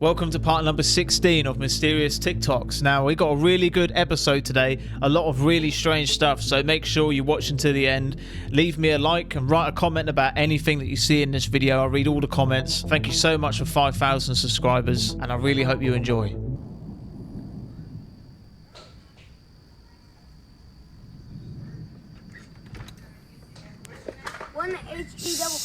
Welcome to part number 16 of Mysterious TikToks. Now, we got a really good episode today, a lot of really strange stuff, so make sure you watch until the end. Leave me a like and write a comment about anything that you see in this video. I'll read all the comments. Thank you so much for 5,000 subscribers, and I really hope you enjoy. One HP double.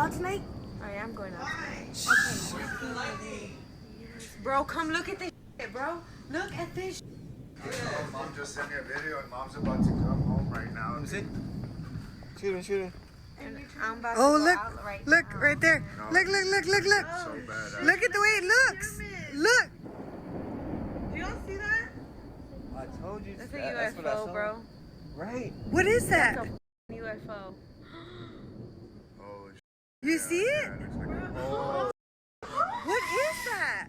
Tonight? I am going out tonight. Okay. Bro, come look at this shit, bro. Look at this shit. Mom just sent me a video and mom's about to come home right now. Let me see. Shoot him. And I'm about Oh, to go look. out right Look, now. right there. No. Look. So bad. Look at the way it looks. Look. You don't see that? I told you. That's a UFO, bro. Right. What is that? That's a UFO. Oh, You see it? oh. What is that?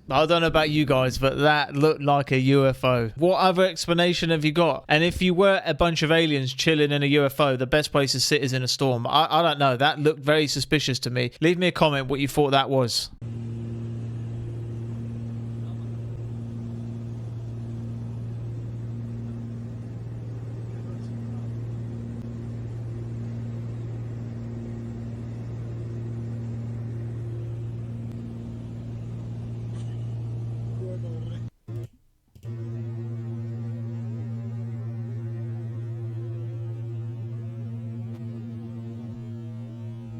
I don't know about you guys, but that looked like a UFO. What other explanation have you got? And if you were a bunch of aliens chilling in a UFO, the best place to sit is in a storm. I don't know. That looked very suspicious to me. Leave me a comment what you thought that was.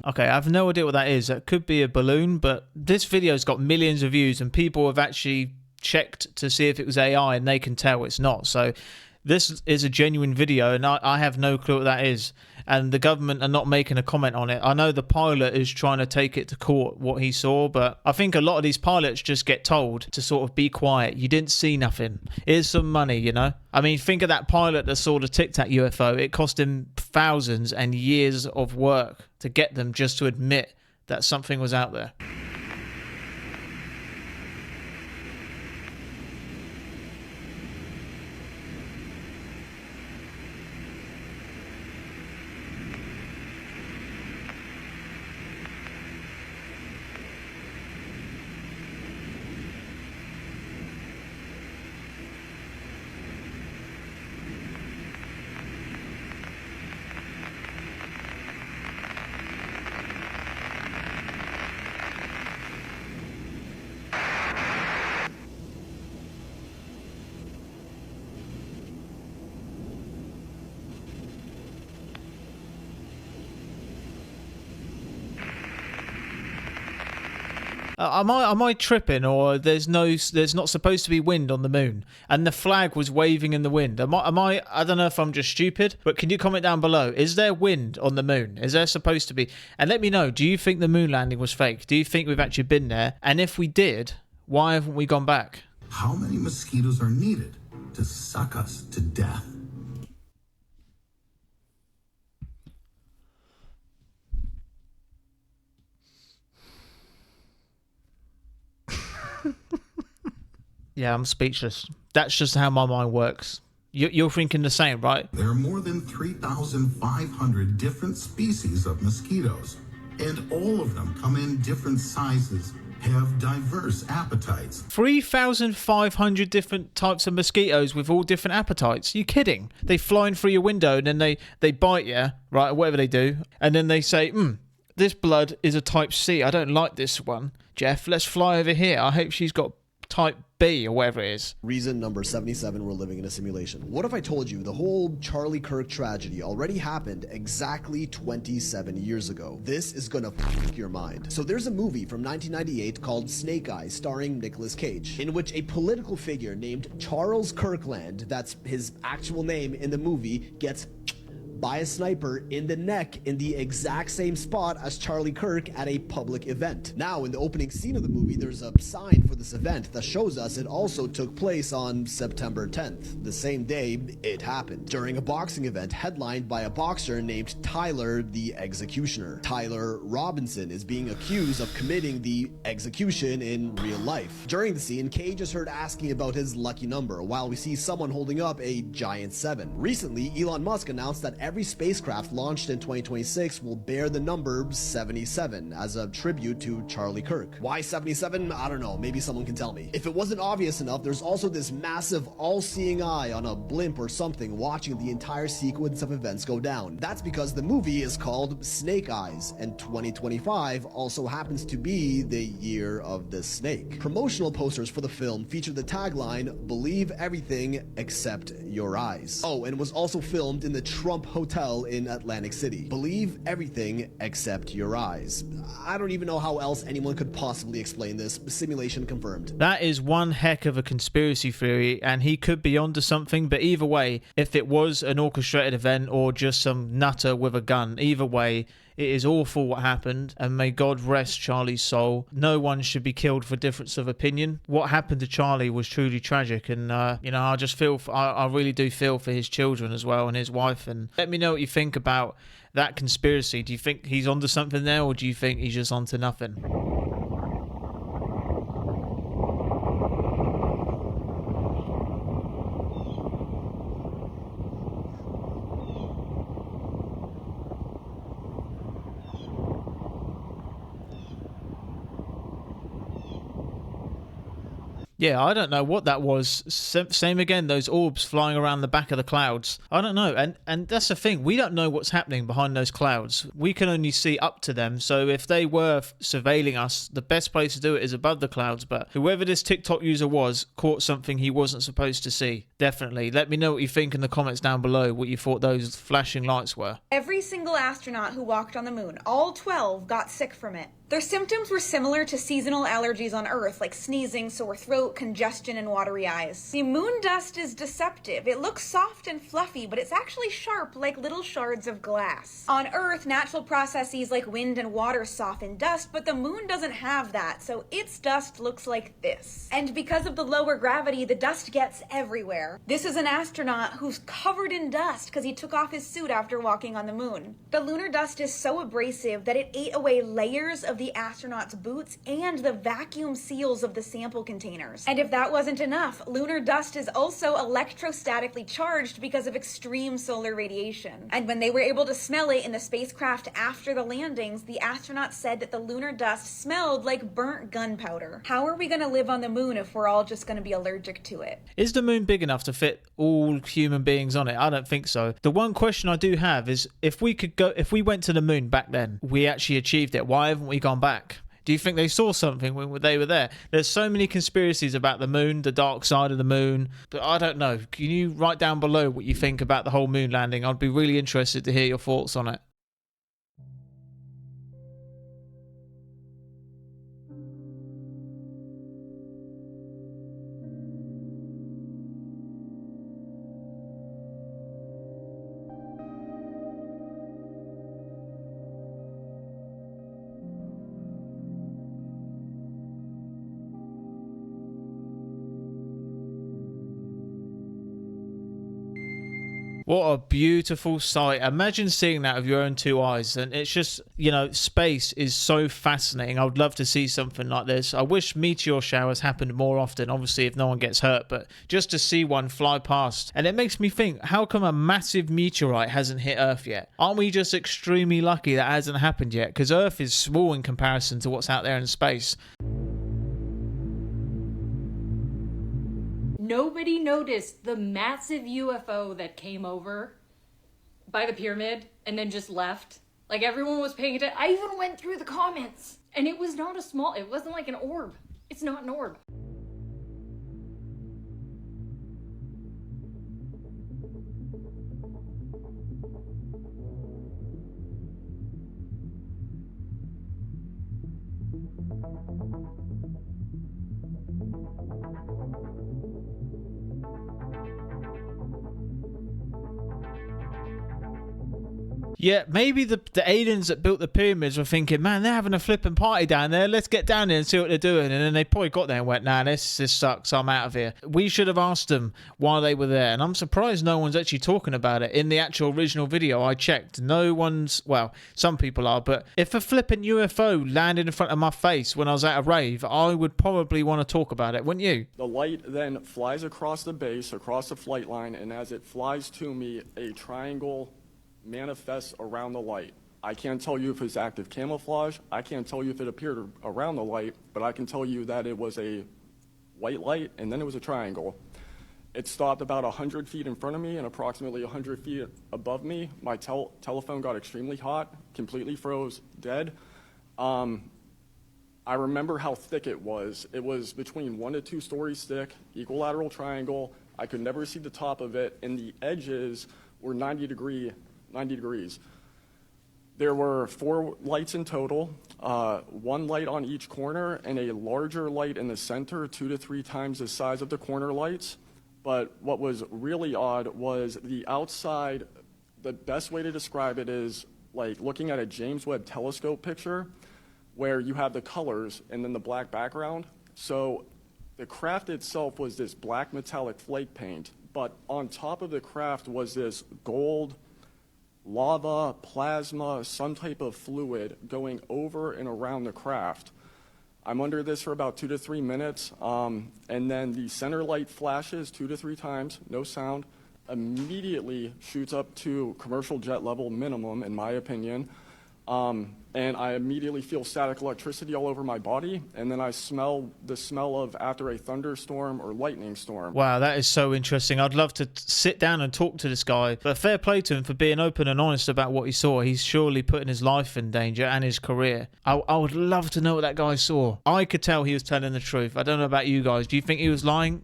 Okay, I have no idea what that is. It could be a balloon, but this video's got millions of views and people have actually checked to see if it was AI and they can tell it's not. So this is a genuine video and I have no clue what that is. And the government are not making a comment on it. I know the pilot is trying to take it to court, what he saw, but I think a lot of these pilots just get told to sort of be quiet. You didn't see nothing. Here's some money, you know? I mean, think of that pilot that saw the Tic Tac UFO. It cost him thousands and years of work to get them just to admit that something was out there. Am I tripping, or there's not supposed to be wind on the moon and the flag was waving in the wind? I don't know if I'm just stupid, but can you comment down below? Is there wind on the moon? Is there supposed to be? And let me know, do you think the moon landing was fake? Do you think we've actually been there? And if we did, why haven't we gone back? How many mosquitoes are needed to suck us to death? Yeah, I'm speechless. That's just how my mind works. You're thinking the same, right? There are more than 3,500 different species of mosquitoes, and all of them come in different sizes, have diverse appetites. 3,500 different types of mosquitoes with all different appetites. You kidding? They fly in through your window and then they bite you, right, or whatever they do, and then they say, this blood is a type C. I don't like this one. Jeff, let's fly over here. I hope she's got type B or whatever it is. Reason number 77, we're living in a simulation. What if I told you the whole Charlie Kirk tragedy already happened exactly 27 years ago? This is gonna f your mind. So there's a movie from 1998 called Snake Eyes starring Nicolas Cage, in which a political figure named Charles Kirkland, that's his actual name in the movie, gets by a sniper in the neck in the exact same spot as Charlie Kirk at a public event. Now, in the opening scene of the movie, there's a sign for this event that shows us it also took place on September 10th, the same day it happened, during a boxing event headlined by a boxer named Tyler the Executioner. Tyler Robinson is being accused of committing the execution in real life. During the scene, Cage is heard asking about his lucky number, while we see someone holding up a giant 7. Recently, Elon Musk announced that every spacecraft launched in 2026 will bear the number 77 as a tribute to Charlie Kirk. Why 77? I don't know, maybe someone can tell me. If it wasn't obvious enough, there's also this massive all-seeing eye on a blimp or something watching the entire sequence of events go down. That's because the movie is called Snake Eyes, and 2025 also happens to be the year of the snake. Promotional posters for the film feature the tagline, "Believe everything except your eyes." Oh, and was also filmed in the Trump Hotel in Atlantic City. Believe everything except your eyes. I don't even know how else anyone could possibly explain this. Simulation confirmed. That is one heck of a conspiracy theory, and he could be onto something, but either way, if it was an orchestrated event or just some nutter with a gun, either way, it is awful what happened, and may God rest Charlie's soul. No one should be killed for difference of opinion. What happened to Charlie was truly tragic, and I just feel, I really do feel for his children as well and his wife. And let me know what you think about that conspiracy. Do you think he's onto something there, or do you think he's just onto nothing? Yeah, I don't know what that was. Same again, those orbs flying around the back of the clouds. I don't know. And that's the thing. We don't know what's happening behind those clouds. We can only see up to them. So if they were surveilling us, the best place to do it is above the clouds. But whoever this TikTok user was caught something he wasn't supposed to see. Definitely. Let me know what you think in the comments down below, what you thought those flashing lights were. Every single astronaut who walked on the moon, all 12, got sick from it. Their symptoms were similar to seasonal allergies on Earth, like sneezing, sore throat, congestion, and watery eyes. The moon dust is deceptive. It looks soft and fluffy, but it's actually sharp, like little shards of glass. On Earth, natural processes like wind and water soften dust, but the moon doesn't have that, so its dust looks like this. And because of the lower gravity, the dust gets everywhere. This is an astronaut who's covered in dust because he took off his suit after walking on the moon. The lunar dust is so abrasive that it ate away layers of the astronaut's boots and the vacuum seals of the sample containers. And if that wasn't enough, lunar dust is also electrostatically charged because of extreme solar radiation. And when they were able to smell it in the spacecraft after the landings, the astronauts said that the lunar dust smelled like burnt gunpowder. How are we going to live on the moon if we're all just going to be allergic to it? Is the moon big enough to fit all human beings on it? I don't think so. The one question I do have is, if we went to the moon back then, we actually achieved it, why haven't we gone back? Do you think they saw something when they were there? There's so many conspiracies about the moon, the dark side of the moon, but I don't know. Can you write down below what you think about the whole moon landing? I'd be really interested to hear your thoughts on it. What a beautiful sight. Imagine seeing that with your own two eyes. And it's just, space is so fascinating. I would love to see something like this. I wish meteor showers happened more often, obviously, if no one gets hurt, but just to see one fly past. And it makes me think, how come a massive meteorite hasn't hit Earth yet? Aren't we just extremely lucky that hasn't happened yet? Because Earth is small in comparison to what's out there in space. Nobody noticed the massive UFO that came over by the pyramid and then just left. Like, everyone was paying attention. I even went through the comments. And it was not it wasn't like an orb. It's not an orb. Yeah, maybe the aliens that built the pyramids were thinking, man, they're having a flipping party down there. Let's get down there and see what they're doing. And then they probably got there and went, nah, this sucks. I'm out of here. We should have asked them why they were there. And I'm surprised no one's actually talking about it. In the actual original video I checked, no one's, well, some people are, but if a flipping UFO landed in front of my face when I was at a rave, I would probably want to talk about it, wouldn't you? The light then flies across the base, across the flight line, and as it flies to me, a triangle manifests around the light. I can't tell you if it's active camouflage. I can't tell you if it appeared around the light, but I can tell you that it was a white light, and then it was a triangle. It stopped about 100 feet in front of me and approximately 100 feet above me. My telephone got extremely hot, completely froze, dead. I remember how thick it was. It was between 1 to 2 stories thick, equilateral triangle. I could never see the top of it, and the edges were 90 degrees. There were 4 lights in total, 1 light on each corner, and a larger light in the center, 2 to 3 times the size of the corner lights. But what was really odd was the outside. The best way to describe it is like looking at a James Webb telescope picture where you have the colors and then the black background. So the craft itself was this black metallic flake paint, but on top of the craft was this gold, lava, plasma, some type of fluid going over and around the craft. I'm under this for about 2 to 3 minutes, and then the center light flashes 2 to 3 times, no sound, immediately shoots up to commercial jet level minimum, in my opinion, and I immediately feel static electricity all over my body, and then I smell the smell of after a thunderstorm or lightning storm. Wow, that is so interesting. I'd love to sit down and talk to this guy, but fair play to him for being open and honest about what he saw. He's surely putting his life in danger and his career. I would love to know what that guy saw. I could tell he was telling the truth. I don't know about you guys. Do you think he was lying?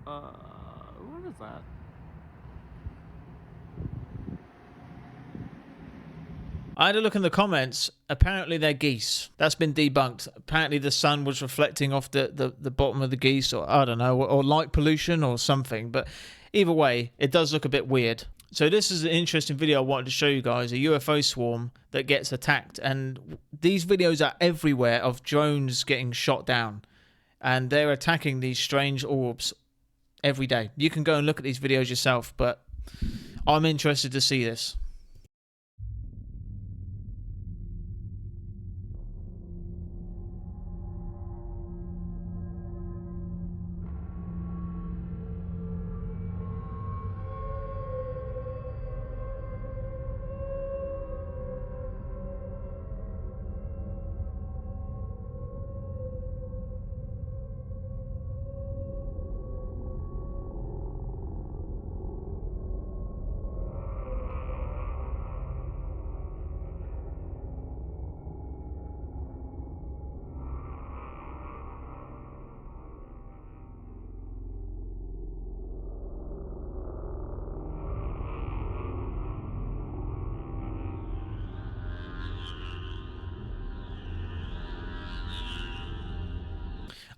What is that? I had a look in the comments. Apparently they're geese. That's been debunked. Apparently the sun was reflecting off the bottom of the geese, or I don't know, or light pollution or something. But either way, it does look a bit weird. So this is an interesting video I wanted to show you guys, a UFO swarm that gets attacked. And these videos are everywhere of drones getting shot down. And they're attacking these strange orbs every day. You can go and look at these videos yourself, but I'm interested to see this.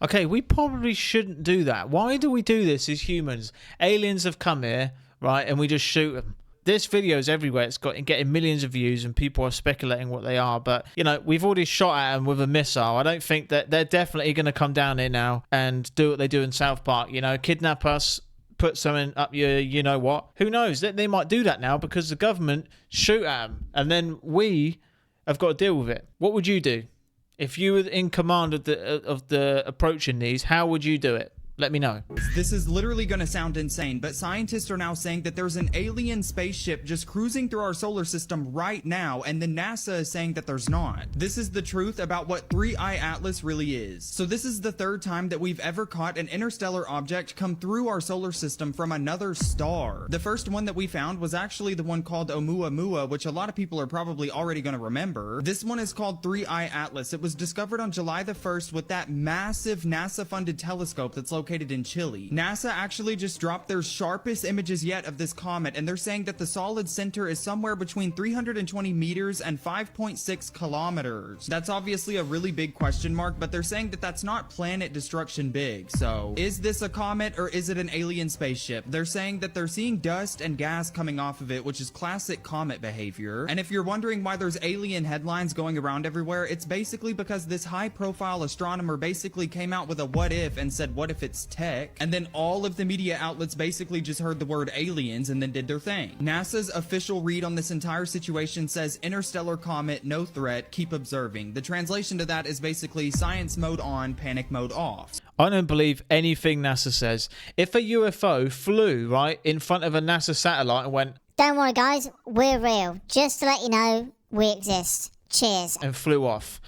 Okay, we probably shouldn't do that. Why do we do this as humans? Aliens have come here, right, and we just shoot them. This video is everywhere. It's getting millions of views, and people are speculating what they are. But, you know, we've already shot at them with a missile. I don't think that they're definitely going to come down here now and do what they do in South Park. You know, kidnap us, put something up your you know what. Who knows? They might do that now because the government shoot at them. And then we have got to deal with it. What would you do? If you were in command of the approaching these, how would you do it? Let me know. This is literally going to sound insane, but scientists are now saying that there's an alien spaceship just cruising through our solar system right now, and then NASA is saying that there's not. This is the truth about what 3I Atlas really is. So this is the 3rd time that we've ever caught an interstellar object come through our solar system from another star. The first one that we found was actually the one called Oumuamua, which a lot of people are probably already going to remember. This one is called 3I Atlas. It was discovered on July the 1st with that massive NASA-funded telescope that's located located in Chile. NASA actually just dropped their sharpest images yet of this comet, and they're saying that the solid center is somewhere between 320 meters and 5.6 kilometers. That's obviously a really big question mark, but they're saying that that's not planet destruction big. So is this a comet or is it an alien spaceship? They're saying that they're seeing dust and gas coming off of it, which is classic comet behavior. And if you're wondering why there's alien headlines going around everywhere, it's basically because this high-profile astronomer basically came out with a what if and said, what if it's tech? And then all of the media outlets basically just heard the word aliens and then did their thing. NASA's official read on this entire situation says, interstellar comet, no threat, keep observing. The translation to that is basically science mode on, panic mode off. I don't believe anything NASA says. If a UFO flew, right, in front of a NASA satellite and went, "Don't worry guys, we're real. Just to let you know, we exist. Cheers," and flew off,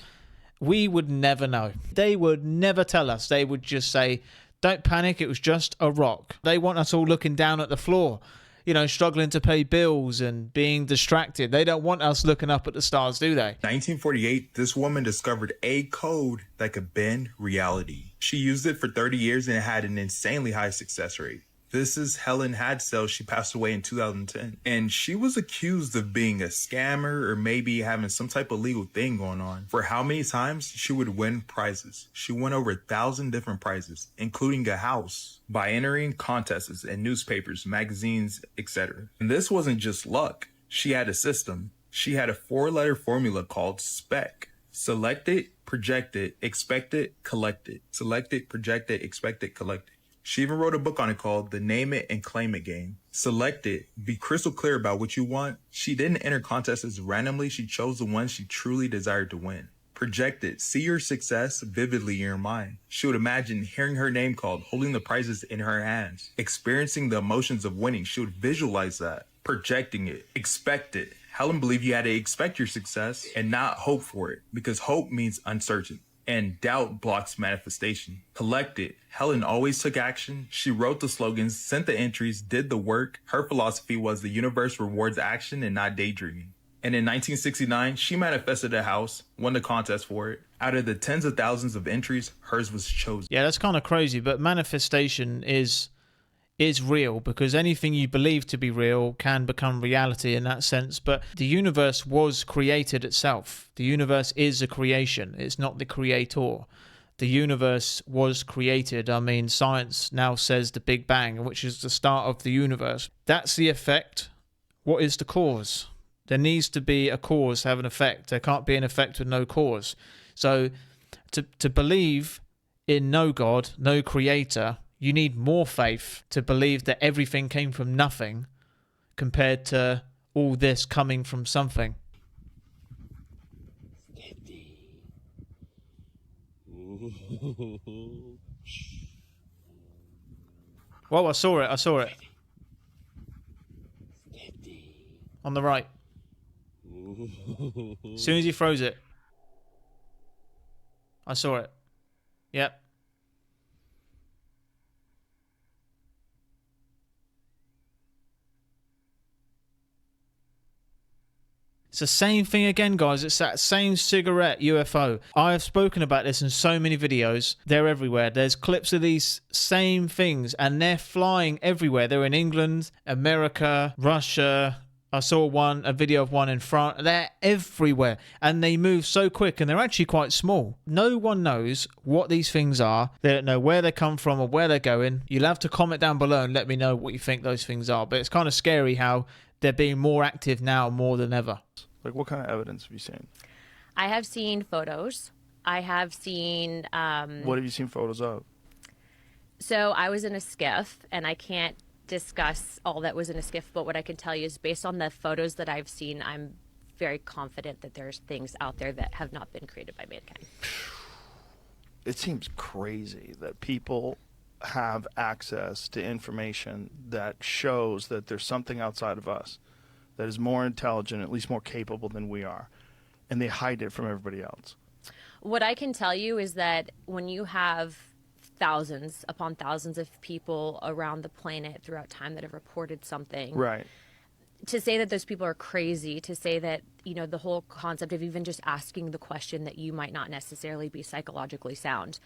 we would never know. They would never tell us. They would just say, "Don't panic, it was just a rock." They want us all looking down at the floor, you know, struggling to pay bills and being distracted. They don't want us looking up at the stars, do they? 1948, this woman discovered a code that could bend reality. She used it for 30 years and it had an insanely high success rate. This is Helen Hadsell. She passed away in 2010. And she was accused of being a scammer or maybe having some type of legal thing going on. For how many times she would win prizes? She won over 1,000 different prizes, including a house, by entering contests in newspapers, magazines, etc. And this wasn't just luck. She had a system. She had a 4-letter formula called SPEC. Select it, project it, expect it, collect it. Select it, project it, expect it, collect it. She even wrote a book on it called The Name It and Claim It Game. Select it. Be crystal clear about what you want. She didn't enter contests randomly. She chose the ones she truly desired to win. Project it. See your success vividly in your mind. She would imagine hearing her name called, holding the prizes in her hands, experiencing the emotions of winning. She would visualize that. Projecting it. Expect it. Helen believed you had to expect your success and not hope for it, because hope means uncertain. And doubt blocks manifestation. Collect it. Helen always took action. She wrote the slogans, sent the entries, did the work. Her philosophy was the universe rewards action and not daydreaming. And in 1969, she manifested a house, won the contest for it. Out of the tens of thousands of entries, hers was chosen. Yeah, that's kind of crazy, but manifestation is real, because anything you believe to be real can become reality in that sense. But the universe was created itself. The universe is a creation. It's not the creator. The universe was created. I mean, science now says the Big Bang, which is the start of the universe. That's the effect. What is the cause? There needs to be a cause to have an effect. There can't be an effect with no cause. So to believe in no God, no creator, you need more faith to believe that everything came from nothing compared to all this coming from something. Whoa, I saw it. On the right. As soon as he throws it. I saw it. Yep. It's the same thing again, guys. It's that same cigarette UFO. I have spoken about this in so many videos. They're everywhere. There's clips of these same things, and they're flying everywhere. They're in England, America, Russia. I saw a video of one in France. They're everywhere, and they move so quick, and they're actually quite small. No one knows what these things are. They don't know where they come from or where they're going. You'll have to comment down below and let me know what you think those things are. But it's kind of scary how they're being more active now more than ever. Like, what kind of evidence have you seen? I have seen photos. I have seen... what have you seen photos of? So I was in a skiff, and I can't discuss all that was in a skiff, but what I can tell you is based on the photos that I've seen, I'm very confident that there's things out there that have not been created by mankind. It seems crazy that people have access to information that shows that there's something outside of us that is more intelligent, at least more capable than we are, and they hide it from everybody else. What I can tell you is that when you have thousands upon thousands of people around the planet throughout time that have reported something, right, to say that those people are crazy, to say that, you know, the whole concept of even just asking the question that you might not necessarily be psychologically sound,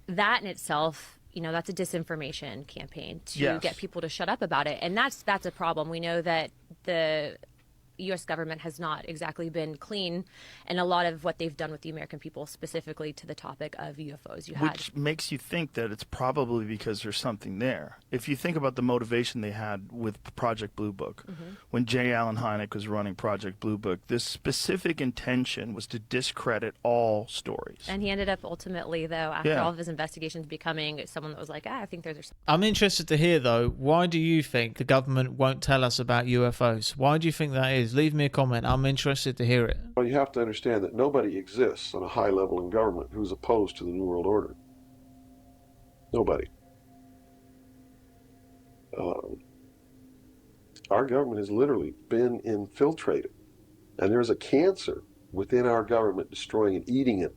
that in itself that's a disinformation campaign to Yes. get people to shut up about it. And that's a problem. We know that the U.S. government has not exactly been clean, and a lot of what they've done with the American people, specifically to the topic of UFOs. Which makes you think that it's probably because there's something there. If you think about the motivation they had with Project Blue Book, when J. Allen Hynek was running Project Blue Book, this specific intention was to discredit all stories. And he ended up ultimately, though, after all of his investigations, becoming someone that was like, I think there's... I'm interested to hear, though, why do you think the government won't tell us about UFOs? Why do you think that is? Leave me a comment. I'm interested to hear it. Well, you have to understand that nobody exists on a high level in government who's opposed to the New World Order. Nobody. Our government has literally been infiltrated. And there's a cancer within our government destroying it, eating it,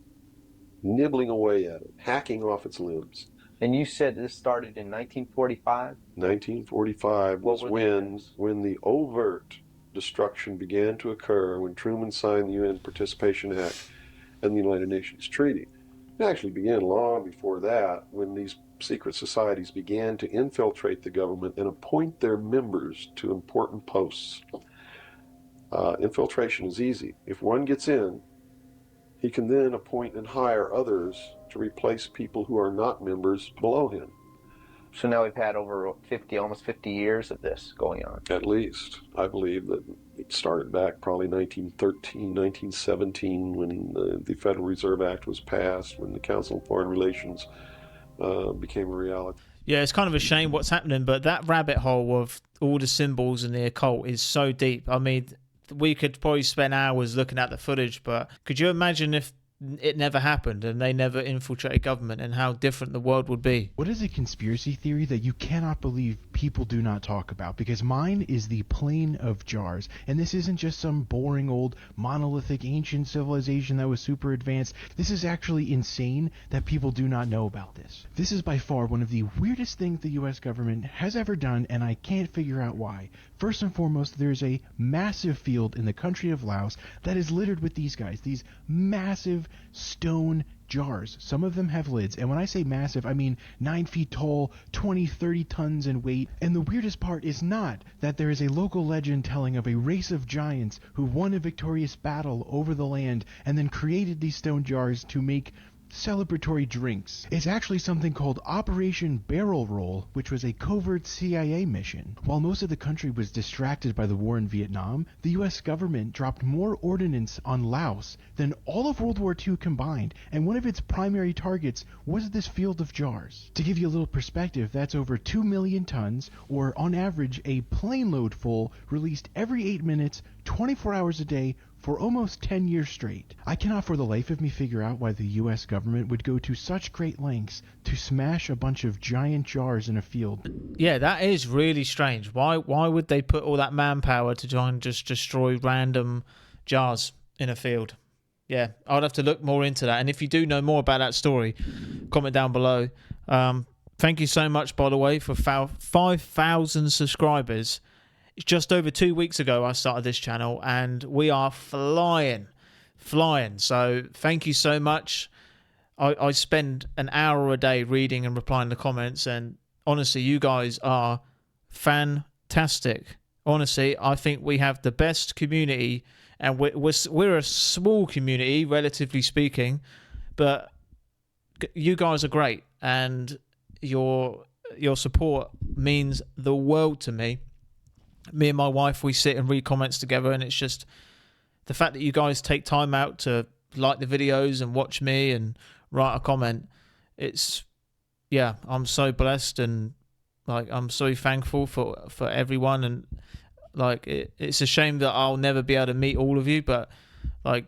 nibbling away at it, hacking off its limbs. And you said this started in 1945? 1945 was when the overt destruction began to occur, when Truman signed the UN Participation Act and the United Nations Treaty. It actually began long before that, when these secret societies began to infiltrate the government and appoint their members to important posts. Infiltration is easy. If one gets in, he can then appoint and hire others to replace people who are not members below him. So now we've had over almost 50 years of this going on. At least. I believe that it started back probably 1913, 1917, when the Federal Reserve Act was passed, when the Council of Foreign Relations became a reality. Yeah, it's kind of a shame what's happening, but that rabbit hole of all the symbols and the occult is so deep. I mean, we could probably spend hours looking at the footage, but could you imagine if it never happened and they never infiltrated government, and how different the world would be? What is a conspiracy theory that you cannot believe people do not talk about? Because mine is the plane of jars, and this isn't just some boring old monolithic ancient civilization that was super advanced. This is actually insane that people do not know about this. This is by far one of the weirdest things the US government has ever done, and I can't figure out why. First and foremost, there's a massive field in the country of Laos that is littered with these guys, these massive stone jars. Some of them have lids, and when I say massive, I mean 9 feet tall, 20, 30 tons in weight. And the weirdest part is not that there is a local legend telling of a race of giants who won a victorious battle over the land and then created these stone jars to make celebratory drinks. It's actually something called Operation Barrel Roll, which was a covert CIA mission. While most of the country was distracted by the war in Vietnam, the US government dropped more ordnance on Laos than all of World War II combined, and one of its primary targets was this field of jars. To give you a little perspective, that's over 2 million tons, or on average a plane load full, released every 8 minutes, 24 hours a day, for almost 10 years straight. I cannot for the life of me figure out why the US government would go to such great lengths to smash a bunch of giant jars in a field. Yeah, that is really strange. Why would they put all that manpower to try and just destroy random jars in a field? Yeah, I'd have to look more into that. And if you do know more about that story, comment down below. Thank you so much, by the way, for 5,000 subscribers. It's just over 2 weeks ago I started this channel, and we are flying. So thank you so much. I spend an hour a day reading and replying to comments, and honestly, you guys are fantastic. Honestly, I think we have the best community, and we're a small community, relatively speaking, but you guys are great, and your support means the world to me. Me and my wife, we sit and read comments together, and it's just the fact that you guys take time out to like the videos and watch me and write a comment. I'm so blessed, and like I'm so thankful for everyone, and like it's a shame that I'll never be able to meet all of you, but like,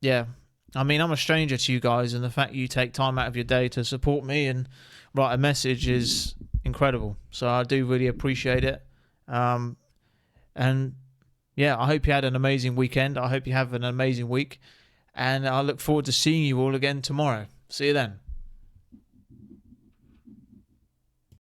yeah, I mean, I'm a stranger to you guys, and the fact you take time out of your day to support me and write a message is incredible. So I do really appreciate it. And yeah, I hope you had an amazing weekend. I hope you have an amazing week, and I look forward to seeing you all again tomorrow. See you then.